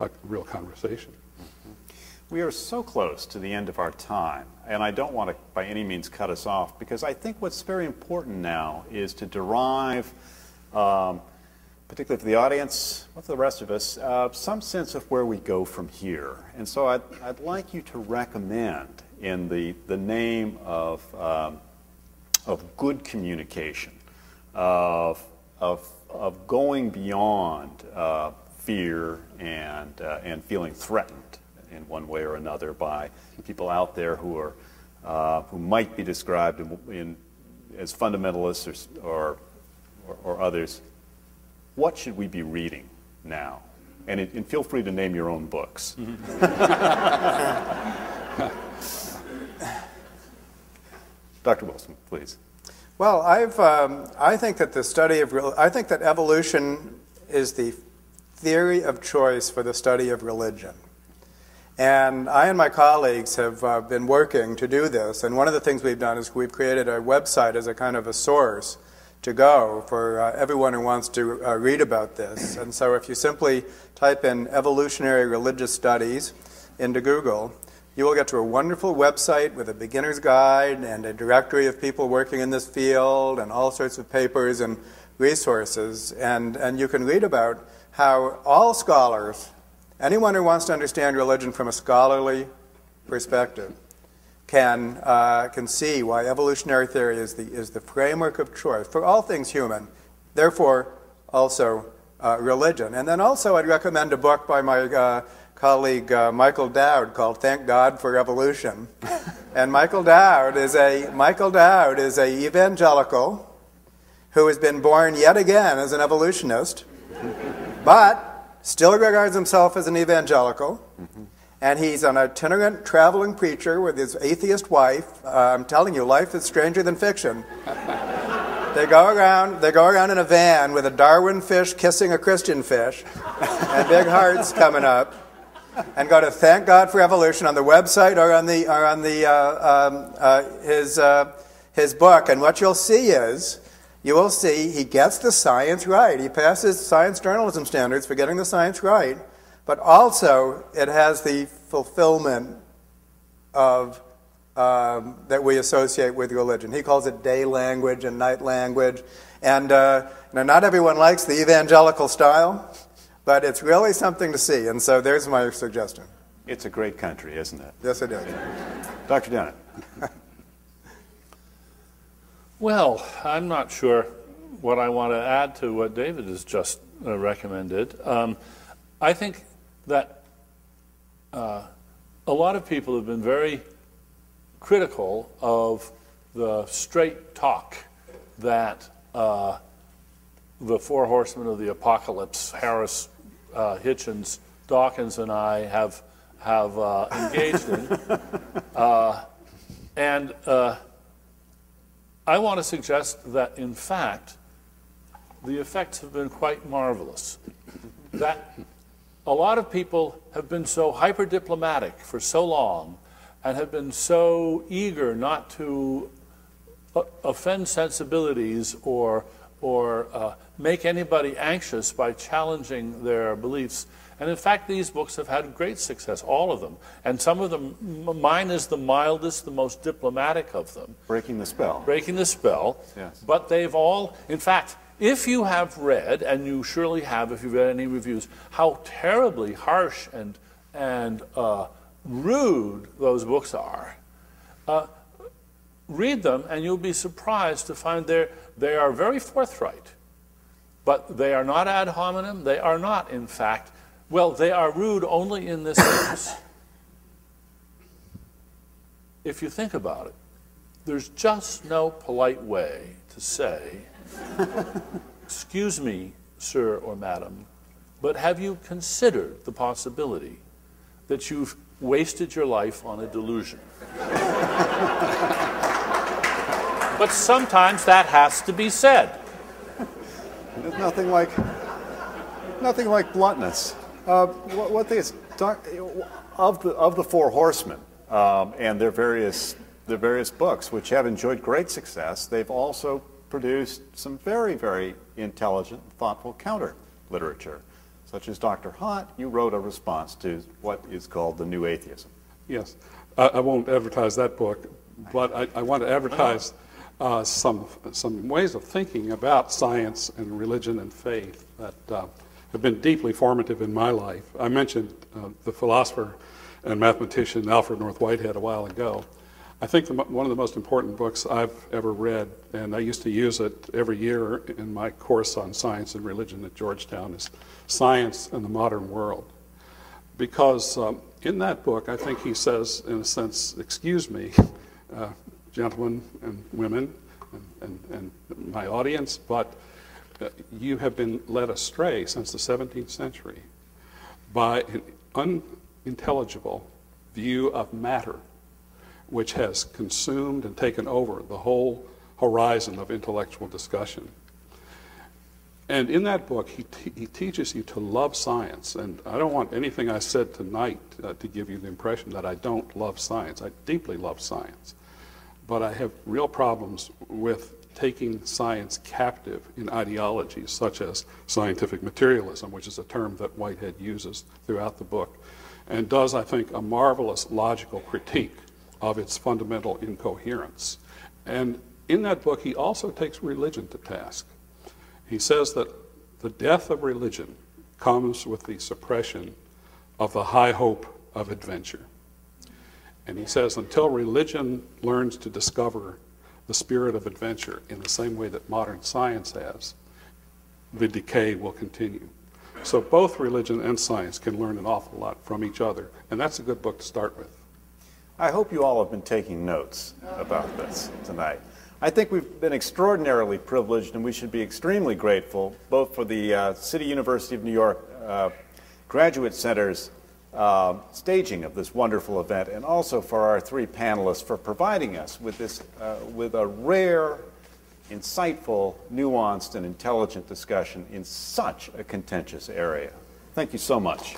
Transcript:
a real conversation. We are so close to the end of our time, and I don't want to by any means cut us off, because I think what's very important now is to derive, particularly for the audience, but for the rest of us, some sense of where we go from here. And so I'd like you to recommend, in the name of good communication, of going beyond fear and feeling threatened in one way or another by people out there who might be described as fundamentalists or others. What should we be reading now? And feel free to name your own books. Dr. Wilson, please. Well, I think that I think that evolution is the theory of choice for the study of religion. And I and my colleagues have been working to do this. And one of the things we've done is we've created a website as a kind of a source to go for everyone who wants to read about this. And so if you simply type in evolutionary religious studies into Google, you will get to a wonderful website with a beginner's guide and a directory of people working in this field and all sorts of papers and resources. And you can read about how all scholars, anyone who wants to understand religion from a scholarly perspective, can see why evolutionary theory is the framework of choice for all things human, therefore also religion. And then also I'd recommend a book by my colleague Michael Dowd called Thank God for Evolution. And Michael Dowd is a evangelical who has been born yet again as an evolutionist, but still regards himself as an evangelical. And he's an itinerant traveling preacher with his atheist wife. I'm telling you, life is stranger than fiction. They go around in a van with a Darwin fish kissing a Christian fish, and big hearts coming up. And go to Thank God for Evolution on the website or on his book. And what you'll see is, you will see he gets the science right. He passes science journalism standards for getting the science right. But also, it has the fulfillment of that we associate with religion. He calls it day language and night language. And not everyone likes the evangelical style, but it's really something to see. And so there's my suggestion. It's a great country, isn't it? Yes, it is. Dr. Dennett. Well, I'm not sure what I want to add to what David has just recommended. I think that a lot of people have been very critical of the straight talk that the Four Horsemen of the Apocalypse, Harris, Hitchens, Dawkins, and I have engaged in. And I want to suggest that, in fact, the effects have been quite marvelous. That a lot of people have been so hyper-diplomatic for so long and have been so eager not to offend sensibilities or make anybody anxious by challenging their beliefs. And in fact, these books have had great success, all of them. And some of them, mine is the mildest, the most diplomatic of them. Breaking the spell. Breaking the spell. Yes. But they've all, in fact, if you have read, and you surely have if you've read any reviews, how terribly harsh and rude those books are, read them and you'll be surprised to find they are very forthright. But they are not ad hominem. They are not, in fact, well, they are rude only in this sense. If you think about it, there's just no polite way to say, excuse me, sir or madam, but have you considered the possibility that you've wasted your life on a delusion? But sometimes that has to be said. There's nothing like bluntness. What they of the Four Horsemen and their various books, which have enjoyed great success, they've also produced some very, very intelligent, thoughtful counter literature. such as Dr. Haught, you wrote a response to what is called the New Atheism. Yes. I won't advertise that book, but I want to advertise some ways of thinking about science and religion and faith that have been deeply formative in my life. I mentioned the philosopher and mathematician Alfred North Whitehead a while ago. I think one of the most important books I've ever read, and I used to use it every year in my course on science and religion at Georgetown, is Science and the Modern World. Because in that book, I think he says, in a sense, excuse me, gentlemen and women and my audience, but you have been led astray since the 17th century by an unintelligible view of matter, which has consumed and taken over the whole horizon of intellectual discussion. And in that book, he teaches you to love science. And I don't want anything I said tonight to give you the impression that I don't love science. I deeply love science. But I have real problems with taking science captive in ideologies such as scientific materialism, which is a term that Whitehead uses throughout the book, and does, I think, a marvelous logical critique of its fundamental incoherence. And in that book, he also takes religion to task. He says that the death of religion comes with the suppression of the high hope of adventure. And he says until religion learns to discover the spirit of adventure in the same way that modern science has, the decay will continue. So both religion and science can learn an awful lot from each other, and that's a good book to start with. I hope you all have been taking notes about this tonight. I think we've been extraordinarily privileged, and we should be extremely grateful both for the City University of New York Graduate Center's staging of this wonderful event, and also for our three panelists for providing us with this, with a rare, insightful, nuanced, and intelligent discussion in such a contentious area. Thank you so much.